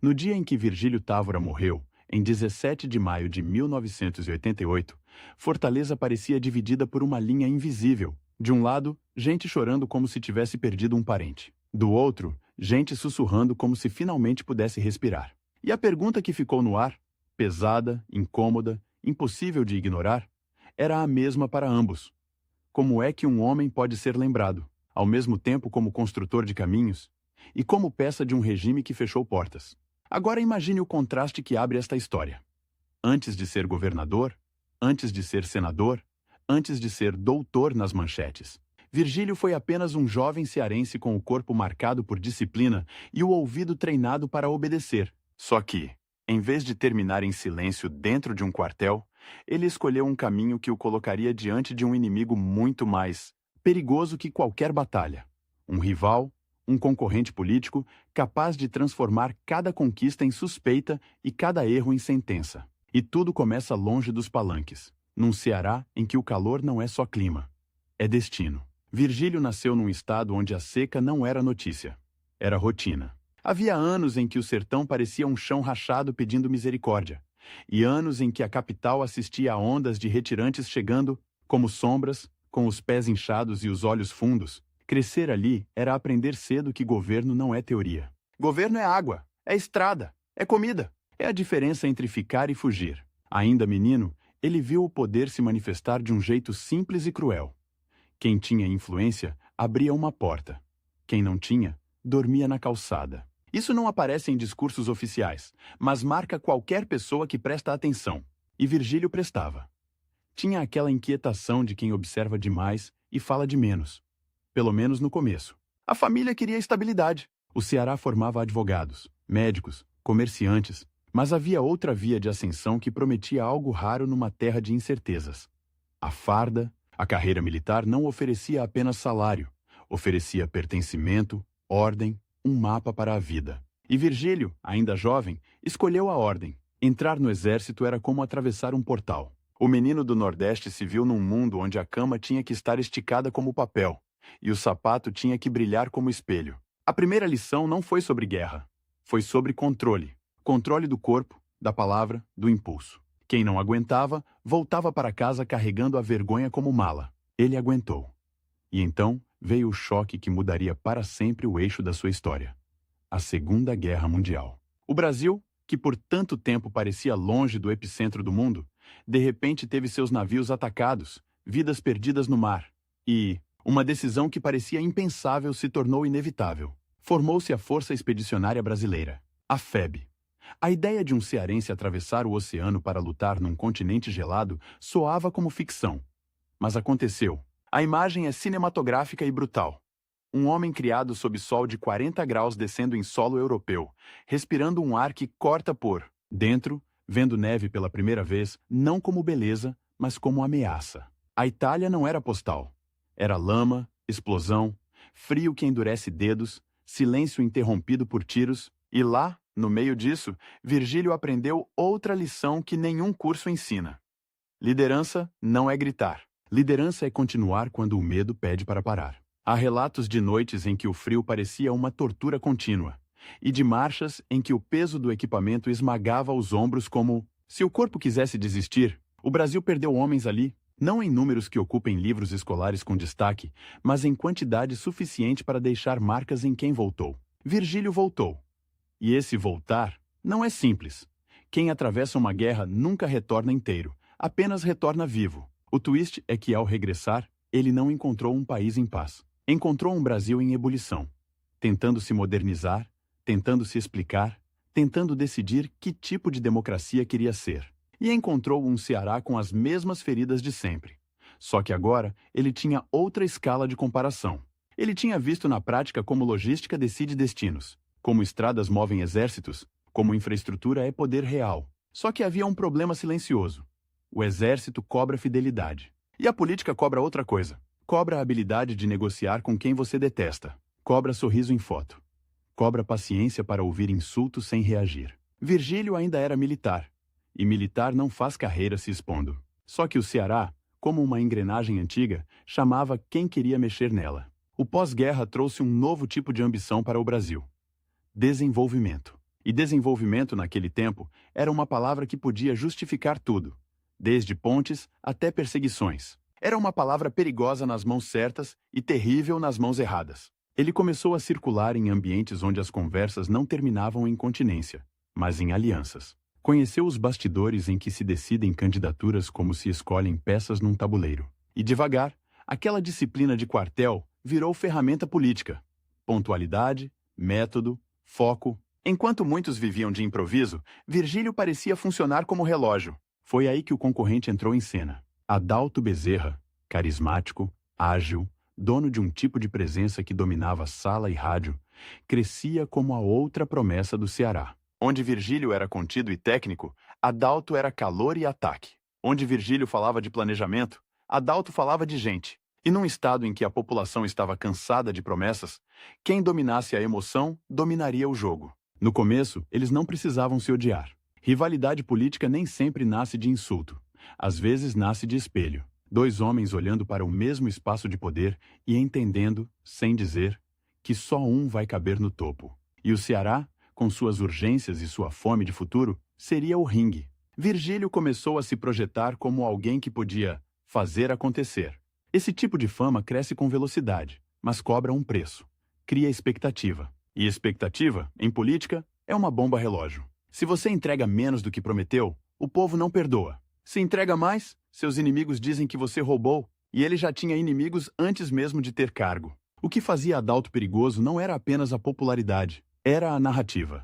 No dia em que Virgílio Távora morreu, em 17 de maio de 1988, Fortaleza parecia dividida por uma linha invisível. De um lado, gente chorando como se tivesse perdido um parente. Do outro, gente sussurrando como se finalmente pudesse respirar. E a pergunta que ficou no ar, pesada, incômoda, impossível de ignorar, era a mesma para ambos. Como é que um homem pode ser lembrado, ao mesmo tempo como construtor de caminhos, e como peça de um regime que fechou portas? Agora imagine o contraste que abre esta história. Antes de ser governador, antes de ser senador, antes de ser doutor nas manchetes, Virgílio foi apenas um jovem cearense com o corpo marcado por disciplina e o ouvido treinado para obedecer. Só que, em vez de terminar em silêncio dentro de um quartel, ele escolheu um caminho que o colocaria diante de um inimigo muito mais perigoso que qualquer batalha. Um rival, um concorrente político capaz de transformar cada conquista em suspeita e cada erro em sentença. E tudo começa longe dos palanques, num Ceará em que o calor não é só clima, é destino. Virgílio nasceu num estado onde a seca não era notícia, era rotina. Havia anos em que o sertão parecia um chão rachado pedindo misericórdia, e anos em que a capital assistia a ondas de retirantes chegando, como sombras, com os pés inchados e os olhos fundos. Crescer ali era aprender cedo que governo não é teoria. Governo é água, é estrada, é comida. É a diferença entre ficar e fugir. Ainda menino, ele viu o poder se manifestar de um jeito simples e cruel. Quem tinha influência abria uma porta. Quem não tinha, dormia na calçada. Isso não aparece em discursos oficiais, mas marca qualquer pessoa que presta atenção. E Virgílio prestava. Tinha aquela inquietação de quem observa demais e fala de menos. Pelo menos no começo. A família queria estabilidade. O Ceará formava advogados, médicos, comerciantes, mas havia outra via de ascensão que prometia algo raro numa terra de incertezas. A farda, a carreira militar não oferecia apenas salário, oferecia pertencimento, ordem, um mapa para a vida. E Virgílio, ainda jovem, escolheu a ordem. Entrar no exército era como atravessar um portal. O menino do Nordeste se viu num mundo onde a cama tinha que estar esticada como papel, e o sapato tinha que brilhar como espelho. A primeira lição não foi sobre guerra, foi sobre controle. Controle do corpo, da palavra, do impulso. Quem não aguentava, voltava para casa carregando a vergonha como mala. Ele aguentou. E então veio o choque que mudaria para sempre o eixo da sua história. A Segunda Guerra Mundial. O Brasil, que por tanto tempo parecia longe do epicentro do mundo, de repente teve seus navios atacados, vidas perdidas no mar. E uma decisão que parecia impensável se tornou inevitável. Formou-se a Força Expedicionária Brasileira, a FEB. A ideia de um cearense atravessar o oceano para lutar num continente gelado soava como ficção. Mas aconteceu. A imagem é cinematográfica e brutal. Um homem criado sob sol de 40 graus descendo em solo europeu, respirando um ar que corta por dentro, vendo neve pela primeira vez, não como beleza, mas como ameaça. A Itália não era postal. Era lama, explosão, frio que endurece dedos, silêncio interrompido por tiros, e lá, no meio disso, Virgílio aprendeu outra lição que nenhum curso ensina. Liderança não é gritar. Liderança é continuar quando o medo pede para parar. Há relatos de noites em que o frio parecia uma tortura contínua, e de marchas em que o peso do equipamento esmagava os ombros como se o corpo quisesse desistir. O Brasil perdeu homens ali, não em números que ocupem livros escolares com destaque, mas em quantidade suficiente para deixar marcas em quem voltou. Virgílio voltou. E esse voltar não é simples. Quem atravessa uma guerra nunca retorna inteiro, apenas retorna vivo. O twist é que, ao regressar, ele não encontrou um país em paz. Encontrou um Brasil em ebulição, tentando se modernizar, tentando se explicar, tentando decidir que tipo de democracia queria ser. E encontrou um Ceará com as mesmas feridas de sempre. Só que agora ele tinha outra escala de comparação. Ele tinha visto na prática como logística decide destinos, como estradas movem exércitos, como infraestrutura é poder real. Só que havia um problema silencioso. O exército cobra fidelidade. E a política cobra outra coisa. Cobra a habilidade de negociar com quem você detesta. Cobra sorriso em foto. Cobra paciência para ouvir insultos sem reagir. Virgílio ainda era militar. E militar não faz carreira se expondo. Só que o Ceará, como uma engrenagem antiga, chamava quem queria mexer nela. O pós-guerra trouxe um novo tipo de ambição para o Brasil. Desenvolvimento. E desenvolvimento naquele tempo era uma palavra que podia justificar tudo, desde pontes até perseguições. Era uma palavra perigosa nas mãos certas e terrível nas mãos erradas. Ele começou a circular em ambientes onde as conversas não terminavam em continência, mas em alianças. Conheceu os bastidores em que se decidem candidaturas como se escolhem peças num tabuleiro. E devagar, aquela disciplina de quartel virou ferramenta política. Pontualidade, método, foco. Enquanto muitos viviam de improviso, Virgílio parecia funcionar como relógio. Foi aí que o concorrente entrou em cena. Adalto Bezerra, carismático, ágil, dono de um tipo de presença que dominava sala e rádio, crescia como a outra promessa do Ceará. Onde Virgílio era contido e técnico, Adalto era calor e ataque. Onde Virgílio falava de planejamento, Adalto falava de gente. E num estado em que a população estava cansada de promessas, quem dominasse a emoção dominaria o jogo. No começo, eles não precisavam se odiar. Rivalidade política nem sempre nasce de insulto. Às vezes nasce de espelho. Dois homens olhando para o mesmo espaço de poder e entendendo, sem dizer, que só um vai caber no topo. E o Ceará, com suas urgências e sua fome de futuro, seria o ringue. Virgílio começou a se projetar como alguém que podia fazer acontecer. Esse tipo de fama cresce com velocidade, mas cobra um preço. Cria expectativa. E expectativa, em política, é uma bomba relógio. Se você entrega menos do que prometeu, o povo não perdoa. Se entrega mais, seus inimigos dizem que você roubou, e ele já tinha inimigos antes mesmo de ter cargo. O que fazia Adalto perigoso não era apenas a popularidade, era a narrativa.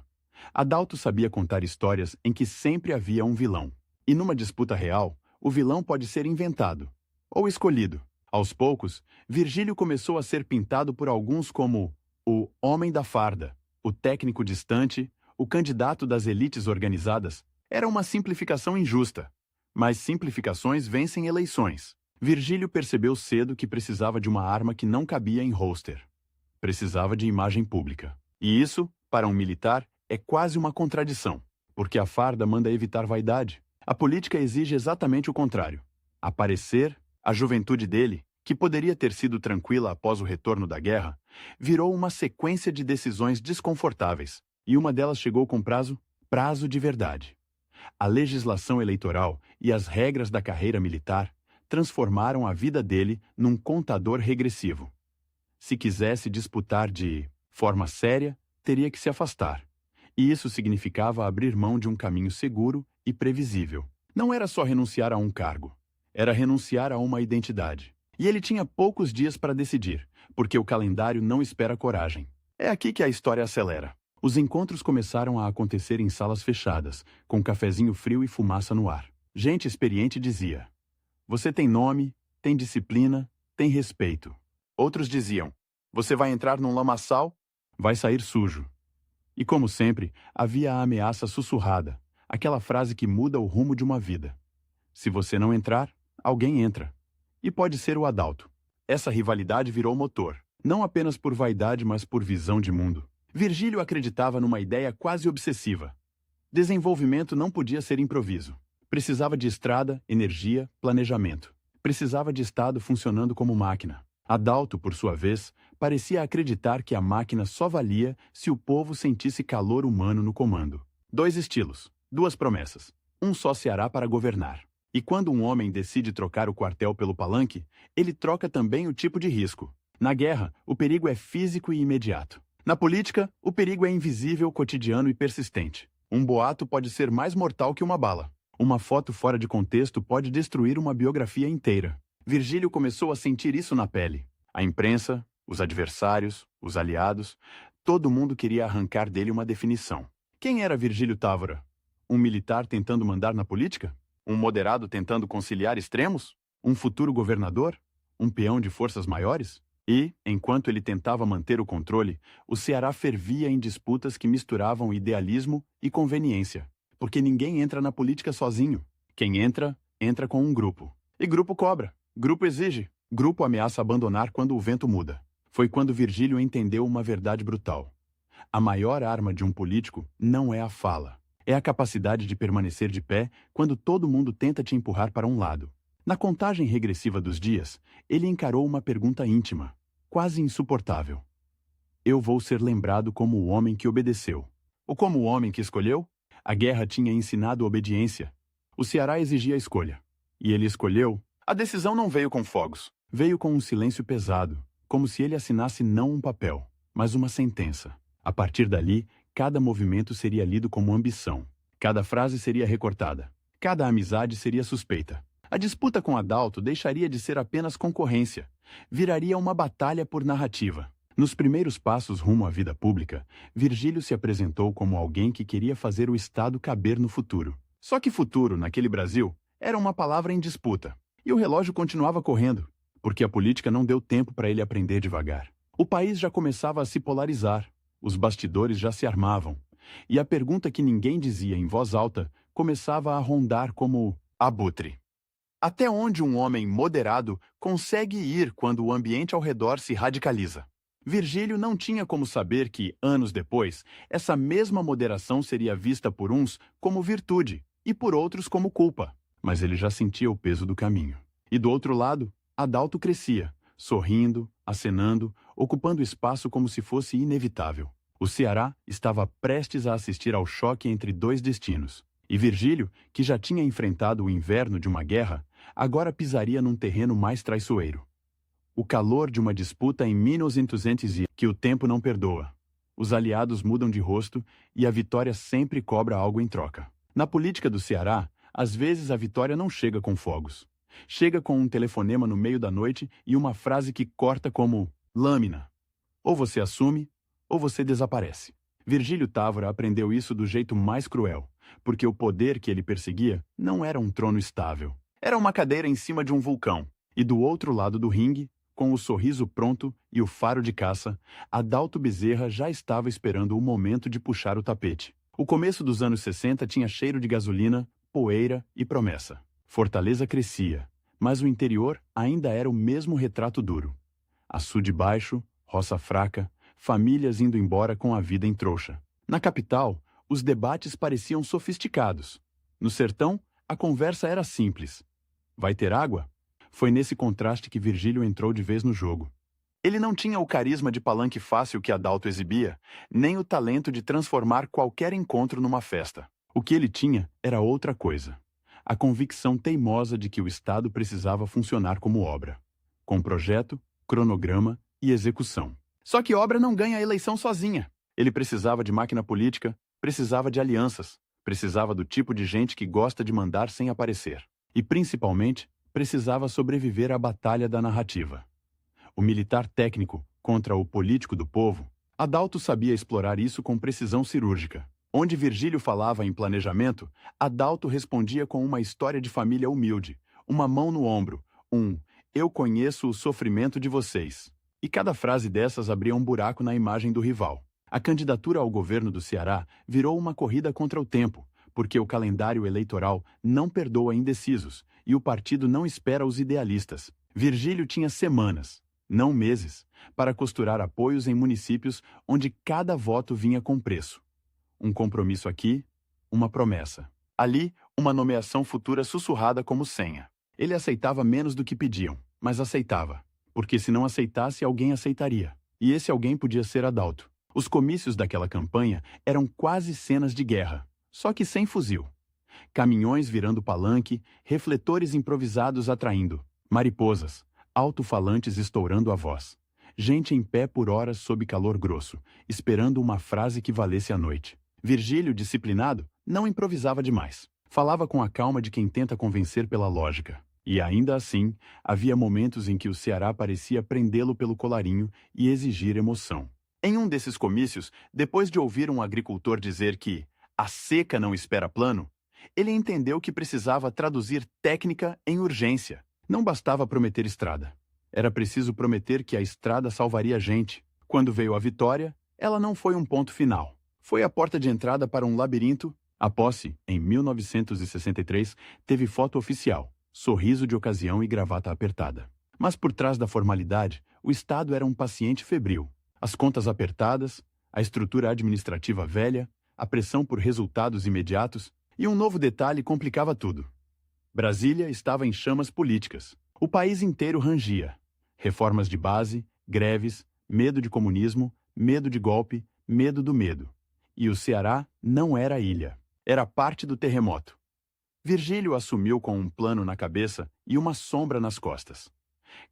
Adalto sabia contar histórias em que sempre havia um vilão. E numa disputa real, o vilão pode ser inventado ou escolhido. Aos poucos, Virgílio começou a ser pintado por alguns como o homem da farda, o técnico distante, o candidato das elites organizadas. Era uma simplificação injusta, mas simplificações vencem eleições. Virgílio percebeu cedo que precisava de uma arma que não cabia em holster. Precisava de imagem pública. E isso, para um militar, é quase uma contradição, porque a farda manda evitar vaidade. A política exige exatamente o contrário. Aparecer, a juventude dele, que poderia ter sido tranquila após o retorno da guerra, virou uma sequência de decisões desconfortáveis, e uma delas chegou com prazo de verdade. A legislação eleitoral e as regras da carreira militar transformaram a vida dele num contador regressivo. Se quisesse disputar de forma séria, teria que se afastar. E isso significava abrir mão de um caminho seguro e previsível. Não era só renunciar a um cargo, era renunciar a uma identidade. E ele tinha poucos dias para decidir, porque o calendário não espera coragem. É aqui que a história acelera. Os encontros começaram a acontecer em salas fechadas, com cafezinho frio e fumaça no ar. Gente experiente dizia: "Você tem nome, tem disciplina, tem respeito." Outros diziam: "Você vai entrar num lamaçal, vai sair sujo." E como sempre, havia a ameaça sussurrada, aquela frase que muda o rumo de uma vida. Se você não entrar, alguém entra. E pode ser o Adalto. Essa rivalidade virou motor, não apenas por vaidade, mas por visão de mundo. Virgílio acreditava numa ideia quase obsessiva. Desenvolvimento não podia ser improviso. Precisava de estrada, energia, planejamento. Precisava de Estado funcionando como máquina. Adalto, por sua vez, parecia acreditar que a máquina só valia se o povo sentisse calor humano no comando. Dois estilos, duas promessas. Um só Ceará para governar. E quando um homem decide trocar o quartel pelo palanque, ele troca também o tipo de risco. Na guerra, o perigo é físico e imediato. Na política, o perigo é invisível, cotidiano e persistente. Um boato pode ser mais mortal que uma bala. Uma foto fora de contexto pode destruir uma biografia inteira. Virgílio começou a sentir isso na pele. A imprensa, os adversários, os aliados, todo mundo queria arrancar dele uma definição. Quem era Virgílio Távora? Um militar tentando mandar na política? Um moderado tentando conciliar extremos? Um futuro governador? Um peão de forças maiores? E, enquanto ele tentava manter o controle, o Ceará fervia em disputas que misturavam idealismo e conveniência. Porque ninguém entra na política sozinho. Quem entra, entra com um grupo. E grupo cobra. Grupo exige. Grupo ameaça abandonar quando o vento muda. Foi quando Virgílio entendeu uma verdade brutal. A maior arma de um político não é a fala. É a capacidade de permanecer de pé quando todo mundo tenta te empurrar para um lado. Na contagem regressiva dos dias, ele encarou uma pergunta íntima, quase insuportável. Eu vou ser lembrado como o homem que obedeceu. Ou como o homem que escolheu? A guerra tinha ensinado obediência. O Ceará exigia a escolha. E ele escolheu. A decisão não veio com fogos. Veio com um silêncio pesado, como se ele assinasse não um papel, mas uma sentença. A partir dali, cada movimento seria lido como ambição. Cada frase seria recortada. Cada amizade seria suspeita. A disputa com Adalto deixaria de ser apenas concorrência. Viraria uma batalha por narrativa. Nos primeiros passos rumo à vida pública, Virgílio se apresentou como alguém que queria fazer o Estado caber no futuro. Só que futuro, naquele Brasil, era uma palavra em disputa. E o relógio continuava correndo, porque a política não deu tempo para ele aprender devagar. O país já começava a se polarizar, os bastidores já se armavam, e a pergunta que ninguém dizia em voz alta começava a rondar como abutre. Até onde um homem moderado consegue ir quando o ambiente ao redor se radicaliza? Virgílio não tinha como saber que, anos depois, essa mesma moderação seria vista por uns como virtude e por outros como culpa. Mas ele já sentia o peso do caminho. E do outro lado, Adalto crescia, sorrindo, acenando, ocupando espaço como se fosse inevitável. O Ceará estava prestes a assistir ao choque entre dois destinos. E Virgílio, que já tinha enfrentado o inverno de uma guerra, agora pisaria num terreno mais traiçoeiro. O calor de uma disputa em 1200 e que o tempo não perdoa. Os aliados mudam de rosto e a vitória sempre cobra algo em troca. Na política do Ceará, às vezes a vitória não chega com fogos. Chega com um telefonema no meio da noite e uma frase que corta como lâmina. Ou você assume, ou você desaparece. Virgílio Távora aprendeu isso do jeito mais cruel, porque o poder que ele perseguia não era um trono estável. Era uma cadeira em cima de um vulcão. E do outro lado do ringue, com o sorriso pronto e o faro de caça, Adalto Bezerra já estava esperando o momento de puxar o tapete. O começo dos anos 60 tinha cheiro de gasolina, poeira e promessa. Fortaleza crescia, mas o interior ainda era o mesmo retrato duro. Açude baixo, roça fraca, famílias indo embora com a vida em trouxa. Na capital, os debates pareciam sofisticados. No sertão, a conversa era simples. Vai ter água? Foi nesse contraste que Virgílio entrou de vez no jogo. Ele não tinha o carisma de palanque fácil que Adalto exibia, nem o talento de transformar qualquer encontro numa festa. O que ele tinha era outra coisa. A convicção teimosa de que o Estado precisava funcionar como obra, com projeto, cronograma e execução. Só que obra não ganha a eleição sozinha. Ele precisava de máquina política, precisava de alianças, precisava do tipo de gente que gosta de mandar sem aparecer. E, principalmente, precisava sobreviver à batalha da narrativa. O militar técnico contra o político do povo, Adalto sabia explorar isso com precisão cirúrgica. Onde Virgílio falava em planejamento, Adalto respondia com uma história de família humilde, uma mão no ombro, eu conheço o sofrimento de vocês. E cada frase dessas abria um buraco na imagem do rival. A candidatura ao governo do Ceará virou uma corrida contra o tempo, porque o calendário eleitoral não perdoa indecisos e o partido não espera os idealistas. Virgílio tinha semanas, não meses, para costurar apoios em municípios onde cada voto vinha com preço. Um compromisso aqui, uma promessa. Ali, uma nomeação futura sussurrada como senha. Ele aceitava menos do que pediam, mas aceitava, porque se não aceitasse, alguém aceitaria. E esse alguém podia ser Adalto. Os comícios daquela campanha eram quase cenas de guerra, só que sem fuzil. Caminhões virando palanque, refletores improvisados atraindo, mariposas, alto-falantes estourando a voz. Gente em pé por horas sob calor grosso, esperando uma frase que valesse a noite. Virgílio, disciplinado, não improvisava demais. Falava com a calma de quem tenta convencer pela lógica. E ainda assim, havia momentos em que o Ceará parecia prendê-lo pelo colarinho e exigir emoção. Em um desses comícios, depois de ouvir um agricultor dizer que a seca não espera plano, ele entendeu que precisava traduzir técnica em urgência. Não bastava prometer estrada. Era preciso prometer que a estrada salvaria a gente. Quando veio a vitória, ela não foi um ponto final. Foi a porta de entrada para um labirinto. A posse, em 1963, teve foto oficial, sorriso de ocasião e gravata apertada. Mas por trás da formalidade, o Estado era um paciente febril. As contas apertadas, a estrutura administrativa velha, a pressão por resultados imediatos, e um novo detalhe complicava tudo. Brasília estava em chamas políticas. O país inteiro rangia. Reformas de base, greves, medo de comunismo, medo de golpe, medo do medo. E o Ceará não era ilha. Era parte do terremoto. Virgílio assumiu com um plano na cabeça e uma sombra nas costas.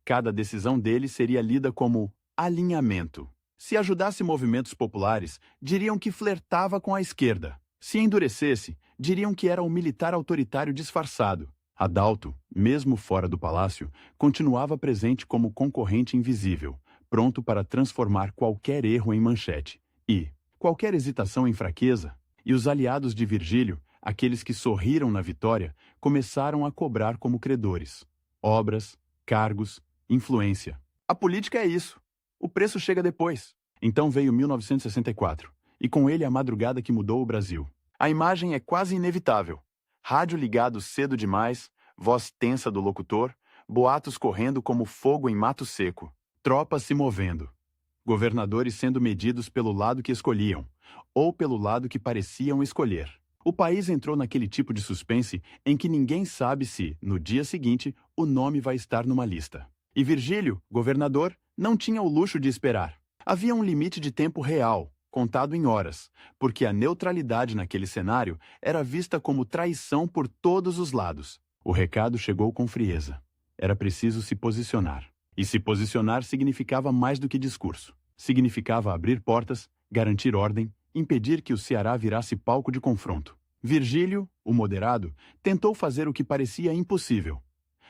Cada decisão dele seria lida como alinhamento. Se ajudasse movimentos populares, diriam que flertava com a esquerda. Se endurecesse, diriam que era um militar autoritário disfarçado. Adalto, mesmo fora do palácio, continuava presente como concorrente invisível, pronto para transformar qualquer erro em manchete. E qualquer hesitação em fraqueza. E os aliados de Virgílio, aqueles que sorriram na vitória, começaram a cobrar como credores. Obras, cargos, influência. A política é isso. O preço chega depois. Então veio 1964, e com ele a madrugada que mudou o Brasil. A imagem é quase inevitável. Rádio ligado cedo demais, voz tensa do locutor, boatos correndo como fogo em mato seco, tropas se movendo. Governadores sendo medidos pelo lado que escolhiam, ou pelo lado que pareciam escolher. O país entrou naquele tipo de suspense em que ninguém sabe se, no dia seguinte, o nome vai estar numa lista. E Virgílio, governador, não tinha o luxo de esperar. Havia um limite de tempo real, contado em horas, porque a neutralidade naquele cenário era vista como traição por todos os lados. O recado chegou com frieza. Era preciso se posicionar. E se posicionar significava mais do que discurso. Significava abrir portas, garantir ordem, impedir que o Ceará virasse palco de confronto. Virgílio, o moderado, tentou fazer o que parecia impossível.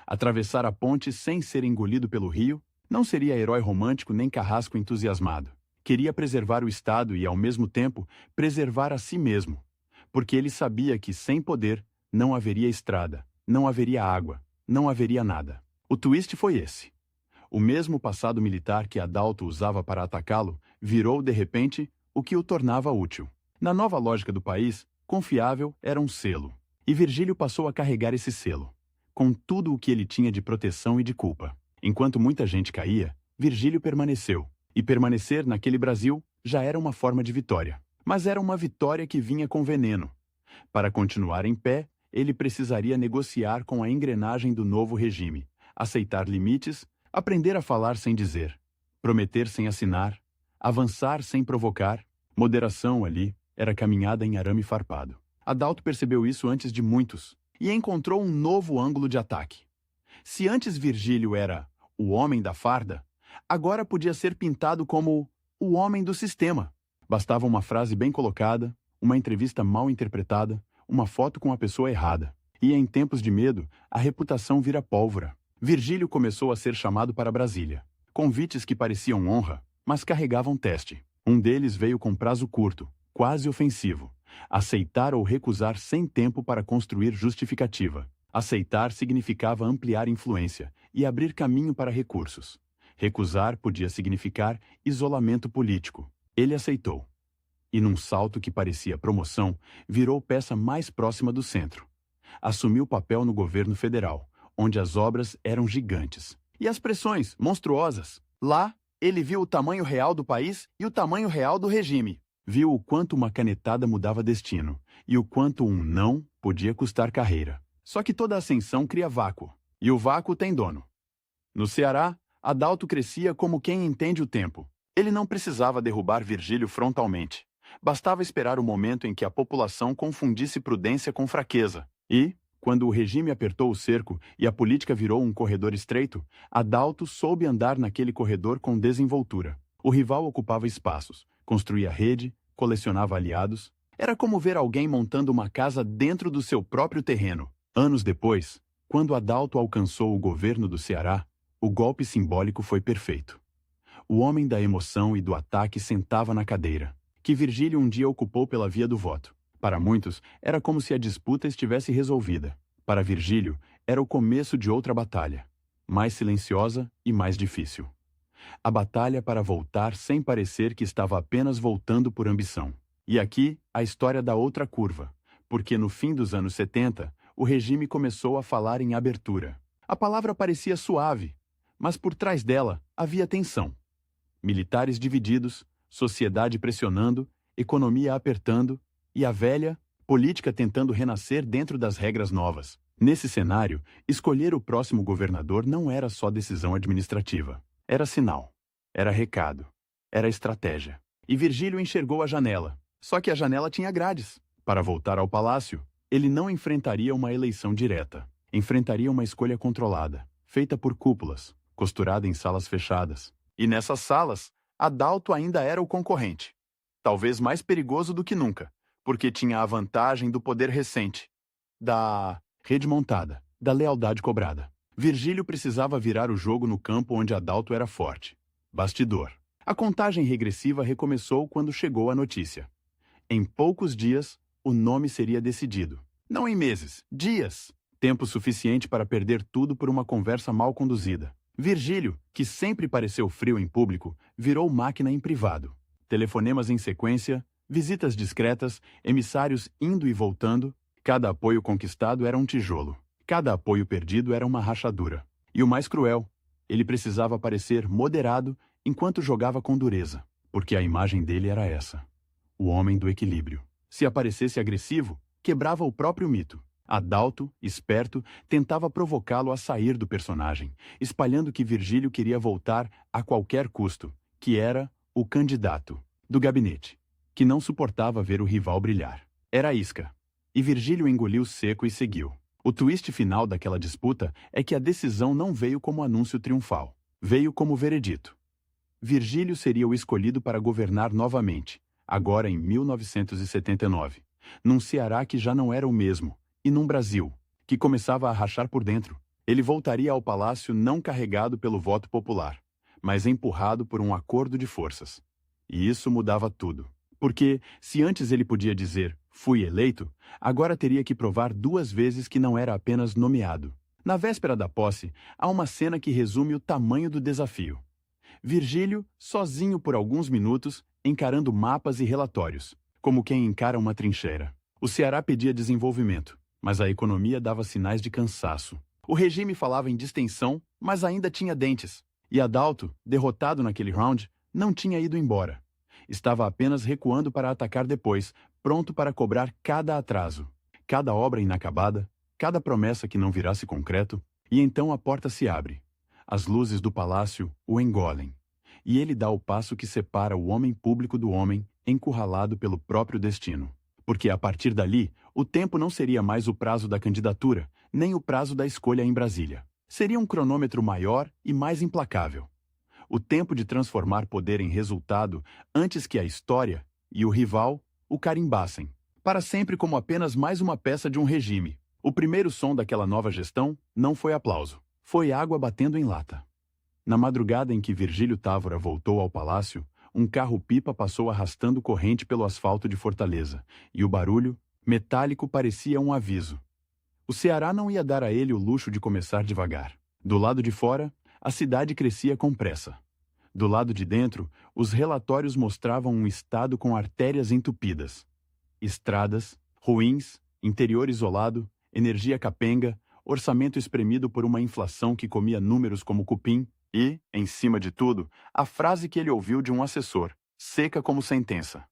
Atravessar a ponte sem ser engolido pelo rio. Não seria herói romântico nem carrasco entusiasmado. Queria preservar o Estado e, ao mesmo tempo, preservar a si mesmo. Porque ele sabia que, sem poder, não haveria estrada, não haveria água, não haveria nada. O twist foi esse. O mesmo passado militar que Adalto usava para atacá-lo virou, de repente, o que o tornava útil. Na nova lógica do país, confiável era um selo. E Virgílio passou a carregar esse selo, com tudo o que ele tinha de proteção e de culpa. Enquanto muita gente caía, Virgílio permaneceu. E permanecer naquele Brasil já era uma forma de vitória. Mas era uma vitória que vinha com veneno. Para continuar em pé, ele precisaria negociar com a engrenagem do novo regime, aceitar limites, aprender a falar sem dizer, prometer sem assinar, avançar sem provocar. Moderação ali era caminhada em arame farpado. Adalto percebeu isso antes de muitos e encontrou um novo ângulo de ataque. Se antes Virgílio era o homem da farda, agora podia ser pintado como o homem do sistema. Bastava uma frase bem colocada, uma entrevista mal interpretada, uma foto com a pessoa errada. E em tempos de medo, a reputação vira pólvora. Virgílio começou a ser chamado para Brasília. Convites que pareciam honra, mas carregavam teste. Um deles veio com prazo curto, quase ofensivo. Aceitar ou recusar sem tempo para construir justificativa. Aceitar significava ampliar influência e abrir caminho para recursos. Recusar podia significar isolamento político. Ele aceitou. E num salto que parecia promoção, virou peça mais próxima do centro. Assumiu papel no governo federal, onde as obras eram gigantes. E as pressões, monstruosas. Lá, ele viu o tamanho real do país e o tamanho real do regime. Viu o quanto uma canetada mudava destino e o quanto um não podia custar carreira. Só que toda ascensão cria vácuo, e o vácuo tem dono. No Ceará, Adalto crescia como quem entende o tempo. Ele não precisava derrubar Virgílio frontalmente. Bastava esperar o momento em que a população confundisse prudência com fraqueza. E, quando o regime apertou o cerco e a política virou um corredor estreito, Adalto soube andar naquele corredor com desenvoltura. O rival ocupava espaços, construía rede, colecionava aliados. Era como ver alguém montando uma casa dentro do seu próprio terreno. Anos depois, quando Adalto alcançou o governo do Ceará, o golpe simbólico foi perfeito. O homem da emoção e do ataque sentava na cadeira, que Virgílio um dia ocupou pela via do voto. Para muitos, era como se a disputa estivesse resolvida. Para Virgílio, era o começo de outra batalha, mais silenciosa e mais difícil. A batalha para voltar sem parecer que estava apenas voltando por ambição. E aqui, a história da outra curva, porque no fim dos anos 70, o regime começou a falar em abertura. A palavra parecia suave, mas por trás dela havia tensão. Militares divididos, sociedade pressionando, economia apertando, e a velha política tentando renascer dentro das regras novas. Nesse cenário, escolher o próximo governador não era só decisão administrativa. Era sinal, era recado, era estratégia. E Virgílio enxergou a janela. Só que a janela tinha grades. Para voltar ao palácio, ele não enfrentaria uma eleição direta. Enfrentaria uma escolha controlada, feita por cúpulas, costurada em salas fechadas. E nessas salas, Adalto ainda era o concorrente. Talvez mais perigoso do que nunca, porque tinha a vantagem do poder recente, da rede montada, da lealdade cobrada. Virgílio precisava virar o jogo no campo onde Adalto era forte. Bastidor. A contagem regressiva recomeçou quando chegou a notícia. Em poucos dias, o nome seria decidido. Não em meses, dias. Tempo suficiente para perder tudo por uma conversa mal conduzida. Virgílio, que sempre pareceu frio em público, virou máquina em privado. Telefonemas em sequência, visitas discretas, emissários indo e voltando. Cada apoio conquistado era um tijolo. Cada apoio perdido era uma rachadura. E o mais cruel, ele precisava parecer moderado enquanto jogava com dureza, porque a imagem dele era essa: o homem do equilíbrio. Se aparecesse agressivo, quebrava o próprio mito. Adalto, esperto, tentava provocá-lo a sair do personagem, espalhando que Virgílio queria voltar a qualquer custo, que era o candidato do gabinete, que não suportava ver o rival brilhar. Era a isca. E Virgílio engoliu seco e seguiu. O twist final daquela disputa é que a decisão não veio como anúncio triunfal. Veio como veredito. Virgílio seria o escolhido para governar novamente, agora em 1979, num Ceará que já não era o mesmo, e num Brasil que começava a rachar por dentro. Ele voltaria ao palácio não carregado pelo voto popular, mas empurrado por um acordo de forças. E isso mudava tudo. Porque, se antes ele podia dizer, fui eleito, agora teria que provar 2 vezes que não era apenas nomeado. Na véspera da posse, há uma cena que resume o tamanho do desafio. Virgílio, sozinho por alguns minutos, encarando mapas e relatórios, como quem encara uma trincheira. O Ceará pedia desenvolvimento, mas a economia dava sinais de cansaço. O regime falava em distensão, mas ainda tinha dentes. E Adalto, derrotado naquele round, não tinha ido embora. Estava apenas recuando para atacar depois, pronto para cobrar cada atraso, cada obra inacabada, cada promessa que não virasse concreto. E então a porta se abre. As luzes do palácio o engolem. E ele dá o passo que separa o homem público do homem, encurralado pelo próprio destino. Porque a partir dali, o tempo não seria mais o prazo da candidatura, nem o prazo da escolha em Brasília. Seria um cronômetro maior e mais implacável. O tempo de transformar poder em resultado antes que a história e o rival o carimbassem, para sempre como apenas mais uma peça de um regime. O primeiro som daquela nova gestão não foi aplauso, foi água batendo em lata. Na madrugada em que Virgílio Távora voltou ao palácio, um carro-pipa passou arrastando corrente pelo asfalto de Fortaleza, e o barulho, metálico, parecia um aviso. O Ceará não ia dar a ele o luxo de começar devagar. Do lado de fora, a cidade crescia com pressa. Do lado de dentro, os relatórios mostravam um estado com artérias entupidas. Estradas, ruins, interior isolado, energia capenga, orçamento espremido por uma inflação que comia números como cupim e, em cima de tudo, a frase que ele ouviu de um assessor, seca como sentença.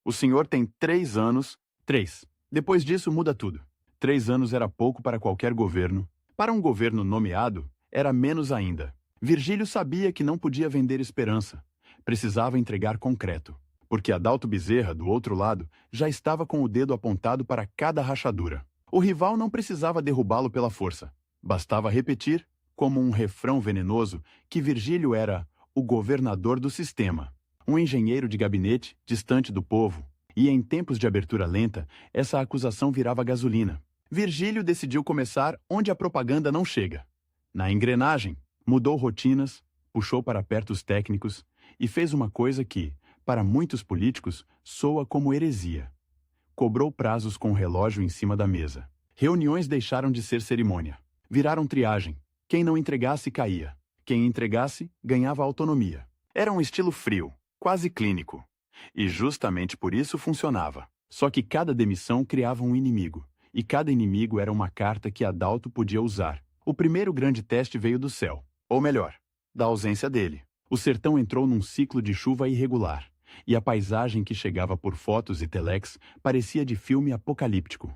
O senhor tem 3 anos... 3. Depois disso muda tudo. 3 anos era pouco para qualquer governo. Para um governo nomeado, era menos ainda. Virgílio sabia que não podia vender esperança. Precisava entregar concreto. Porque Adalto Bezerra, do outro lado, já estava com o dedo apontado para cada rachadura. O rival não precisava derrubá-lo pela força. Bastava repetir, como um refrão venenoso, que Virgílio era o governador do sistema. Um engenheiro de gabinete, distante do povo. E em tempos de abertura lenta, essa acusação virava gasolina. Virgílio decidiu começar onde a propaganda não chega. Na engrenagem, mudou rotinas, puxou para perto os técnicos e fez uma coisa que, para muitos políticos, soa como heresia. Cobrou prazos com o relógio em cima da mesa. Reuniões deixaram de ser cerimônia. Viraram triagem. Quem não entregasse, caía. Quem entregasse, ganhava autonomia. Era um estilo frio, quase clínico. E justamente por isso funcionava. Só que cada demissão criava um inimigo. E cada inimigo era uma carta que Adalto podia usar. O primeiro grande teste veio do céu. Ou melhor, da ausência dele. O sertão entrou num ciclo de chuva irregular. E a paisagem que chegava por fotos e telex parecia de filme apocalíptico.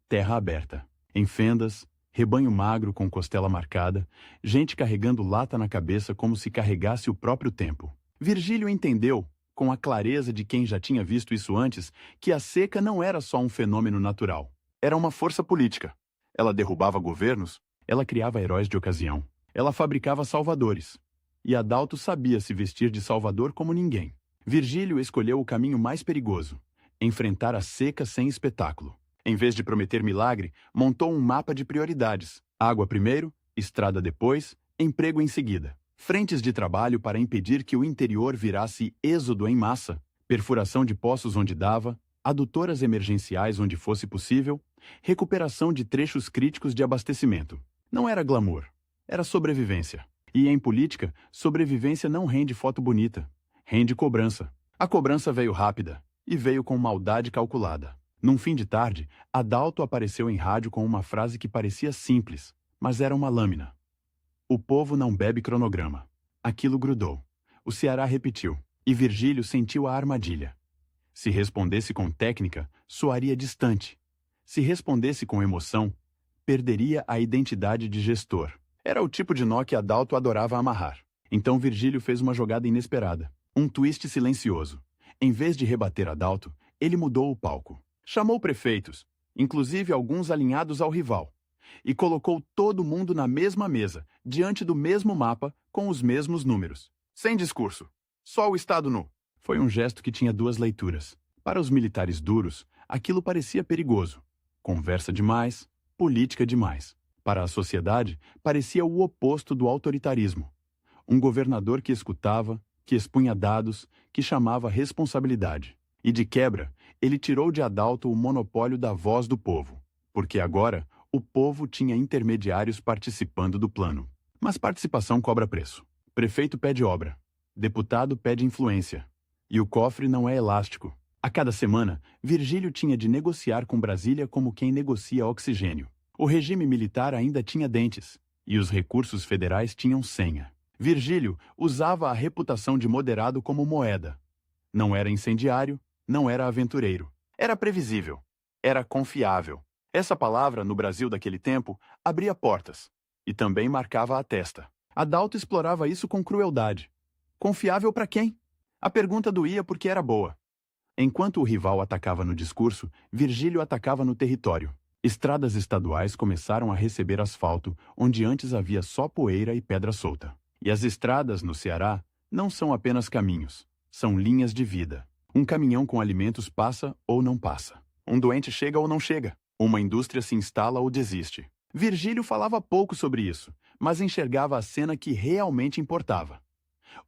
Terra aberta. Em fendas, rebanho magro com costela marcada, gente carregando lata na cabeça como se carregasse o próprio tempo. Virgílio entendeu, com a clareza de quem já tinha visto isso antes, que a seca não era só um fenômeno natural. Era uma força política. Ela derrubava governos, ela criava heróis de ocasião, ela fabricava salvadores. E Adalto sabia se vestir de salvador como ninguém. Virgílio escolheu o caminho mais perigoso: enfrentar a seca sem espetáculo. Em vez de prometer milagre, montou um mapa de prioridades: água primeiro, estrada depois, emprego em seguida. Frentes de trabalho para impedir que o interior virasse êxodo em massa, perfuração de poços onde dava, adutoras emergenciais onde fosse possível, recuperação de trechos críticos de abastecimento. Não era glamour, era sobrevivência. E em política, sobrevivência não rende foto bonita, rende cobrança. A cobrança veio rápida e veio com maldade calculada. Num fim de tarde, Adalto apareceu em rádio com uma frase que parecia simples, mas era uma lâmina. O povo não bebe cronograma. Aquilo grudou. O Ceará repetiu, e Virgílio sentiu a armadilha. Se respondesse com técnica, soaria distante. Se respondesse com emoção, perderia a identidade de gestor. Era o tipo de nó que Adalto adorava amarrar. Então Virgílio fez uma jogada inesperada. Um twist silencioso. Em vez de rebater Adalto, ele mudou o palco. Chamou prefeitos, inclusive alguns alinhados ao rival, e colocou todo mundo na mesma mesa, diante do mesmo mapa, com os mesmos números. Sem discurso. Só o Estado nu. Foi um gesto que tinha duas leituras. Para os militares duros, aquilo parecia perigoso. Conversa demais, política demais. Para a sociedade, parecia o oposto do autoritarismo. Um governador que escutava, que expunha dados, que chamava responsabilidade. E de quebra, ele tirou de Adalto o monopólio da voz do povo, porque agora o povo tinha intermediários participando do plano. Mas participação cobra preço. Prefeito pede obra, deputado pede influência. E o cofre não é elástico. A cada semana, Virgílio tinha de negociar com Brasília como quem negocia oxigênio. O regime militar ainda tinha dentes, e os recursos federais tinham senha. Virgílio usava a reputação de moderado como moeda. Não era incendiário, não era aventureiro. Era previsível. Era confiável. Essa palavra, no Brasil daquele tempo, abria portas. E também marcava a testa. Adalto explorava isso com crueldade. Confiável para quem? A pergunta doía porque era boa. Enquanto o rival atacava no discurso, Virgílio atacava no território. Estradas estaduais começaram a receber asfalto, onde antes havia só poeira e pedra solta. E as estradas, no Ceará, não são apenas caminhos. São linhas de vida. Um caminhão com alimentos passa ou não passa. Um doente chega ou não chega. Uma indústria se instala ou desiste. Virgílio falava pouco sobre isso, mas enxergava a cena que realmente importava.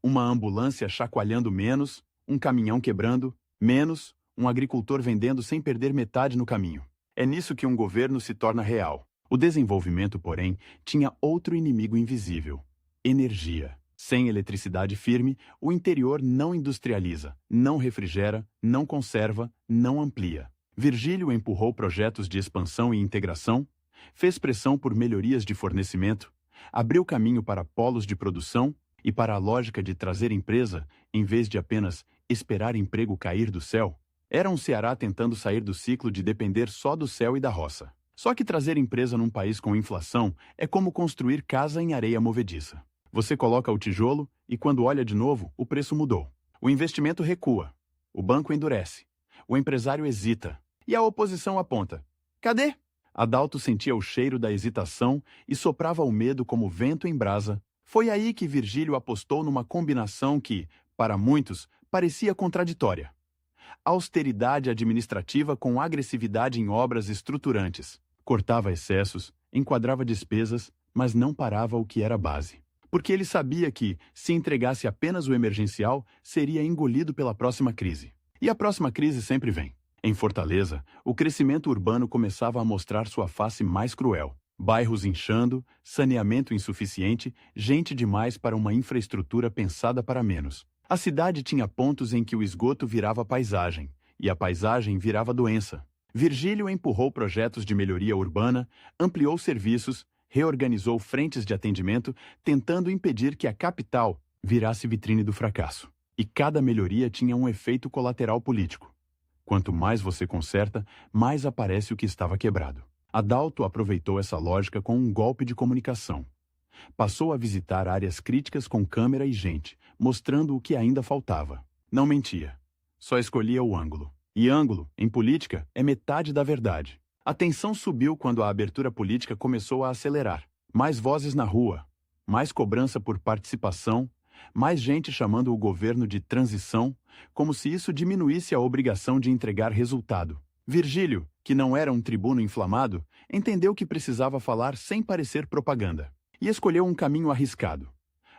Uma ambulância chacoalhando menos, um caminhão quebrando, menos, um agricultor vendendo sem perder metade no caminho. É nisso que um governo se torna real. O desenvolvimento, porém, tinha outro inimigo invisível: energia. Sem eletricidade firme, o interior não industrializa, não refrigera, não conserva, não amplia. Virgílio empurrou projetos de expansão e integração, fez pressão por melhorias de fornecimento, abriu caminho para polos de produção e para a lógica de trazer empresa, em vez de apenas esperar emprego cair do céu. Era um Ceará tentando sair do ciclo de depender só do céu e da roça. Só que trazer empresa num país com inflação é como construir casa em areia movediça. Você coloca o tijolo e, quando olha de novo, o preço mudou. O investimento recua. O banco endurece. O empresário hesita. E a oposição aponta: cadê? Adalto sentia o cheiro da hesitação e soprava o medo como vento em brasa. Foi aí que Virgílio apostou numa combinação que, para muitos, parecia contraditória: austeridade administrativa com agressividade em obras estruturantes. Cortava excessos, enquadrava despesas, mas não parava o que era base. Porque ele sabia que, se entregasse apenas o emergencial, seria engolido pela próxima crise. E a próxima crise sempre vem. Em Fortaleza, o crescimento urbano começava a mostrar sua face mais cruel. Bairros inchando, saneamento insuficiente, gente demais para uma infraestrutura pensada para menos. A cidade tinha pontos em que o esgoto virava paisagem, e a paisagem virava doença. Virgílio empurrou projetos de melhoria urbana, ampliou serviços, reorganizou frentes de atendimento, tentando impedir que a capital virasse vitrine do fracasso. E cada melhoria tinha um efeito colateral político. Quanto mais você conserta, mais aparece o que estava quebrado. Adalto aproveitou essa lógica com um golpe de comunicação. Passou a visitar áreas críticas com câmera e gente, mostrando o que ainda faltava. Não mentia. Só escolhia o ângulo. E ângulo, em política, é metade da verdade. A tensão subiu quando a abertura política começou a acelerar. Mais vozes na rua, mais cobrança por participação, mais gente chamando o governo de transição, como se isso diminuísse a obrigação de entregar resultado. Virgílio, que não era um tribuno inflamado, entendeu que precisava falar sem parecer propaganda. E escolheu um caminho arriscado.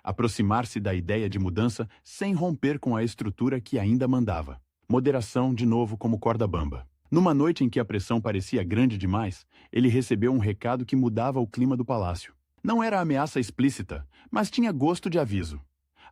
Aproximar-se da ideia de mudança sem romper com a estrutura que ainda mandava. Moderação, de novo, como corda bamba. Numa noite em que a pressão parecia grande demais, ele recebeu um recado que mudava o clima do palácio. Não era ameaça explícita, mas tinha gosto de aviso.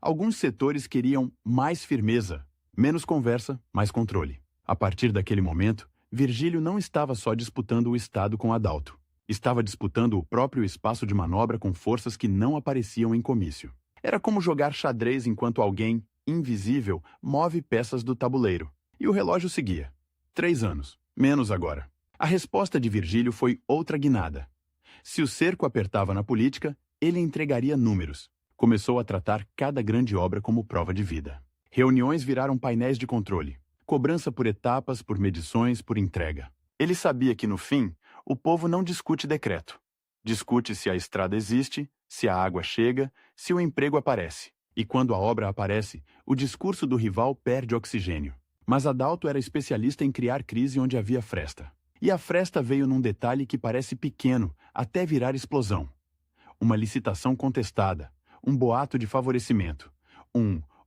Alguns setores queriam mais firmeza, menos conversa, mais controle. A partir daquele momento, Virgílio não estava só disputando o Estado com Adalto. Estava disputando o próprio espaço de manobra com forças que não apareciam em comício. Era como jogar xadrez enquanto alguém, invisível, move peças do tabuleiro. E o relógio seguia. 3 anos. Menos agora. A resposta de Virgílio foi outra guinada. Se o cerco apertava na política, ele entregaria números. Começou a tratar cada grande obra como prova de vida. Reuniões viraram painéis de controle. Cobrança por etapas, por medições, por entrega. Ele sabia que, no fim, o povo não discute decreto. Discute se a estrada existe, se a água chega, se o emprego aparece. E quando a obra aparece, o discurso do rival perde oxigênio. Mas Adalto era especialista em criar crise onde havia fresta. E a fresta veio num detalhe que parece pequeno, até virar explosão. Uma licitação contestada, um boato de favorecimento,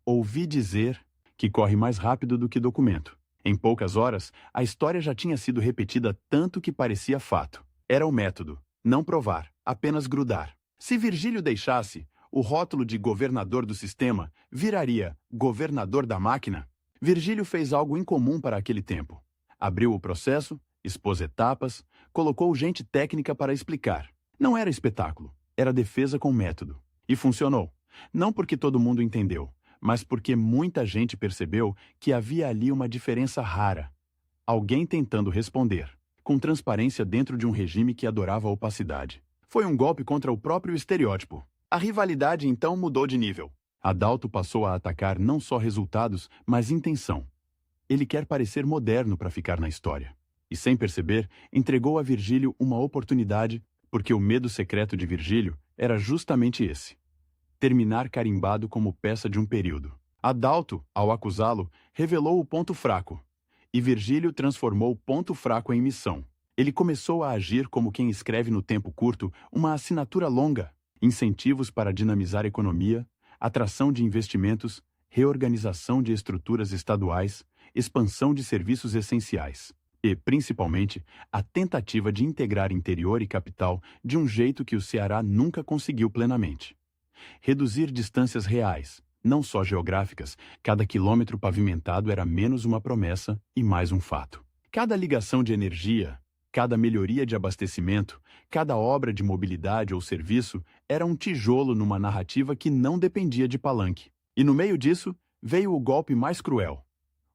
ouvi dizer que corre mais rápido do que documento. Em poucas horas, a história já tinha sido repetida tanto que parecia fato. Era o método, não provar, apenas grudar. Se Virgílio deixasse, o rótulo de governador do sistema viraria governador da máquina. Virgílio fez algo incomum para aquele tempo. Abriu o processo, expôs etapas, colocou gente técnica para explicar. Não era espetáculo, era defesa com método. E funcionou. Não porque todo mundo entendeu, mas porque muita gente percebeu que havia ali uma diferença rara. Alguém tentando responder, com transparência dentro de um regime que adorava a opacidade. Foi um golpe contra o próprio estereótipo. A rivalidade então mudou de nível. Adalto passou a atacar não só resultados, mas intenção. Ele quer parecer moderno para ficar na história. E sem perceber, entregou a Virgílio uma oportunidade, porque o medo secreto de Virgílio era justamente esse: terminar carimbado como peça de um período. Adalto, ao acusá-lo, revelou o ponto fraco. E Virgílio transformou o ponto fraco em missão. Ele começou a agir como quem escreve no tempo curto uma assinatura longa: incentivos para dinamizar a economia, atração de investimentos, reorganização de estruturas estaduais, expansão de serviços essenciais. E, principalmente, a tentativa de integrar interior e capital de um jeito que o Ceará nunca conseguiu plenamente. Reduzir distâncias reais, não só geográficas. Cada quilômetro pavimentado era menos uma promessa e mais um fato. Cada ligação de energia, cada melhoria de abastecimento, cada obra de mobilidade ou serviço era um tijolo numa narrativa que não dependia de palanque. E no meio disso, veio o golpe mais cruel.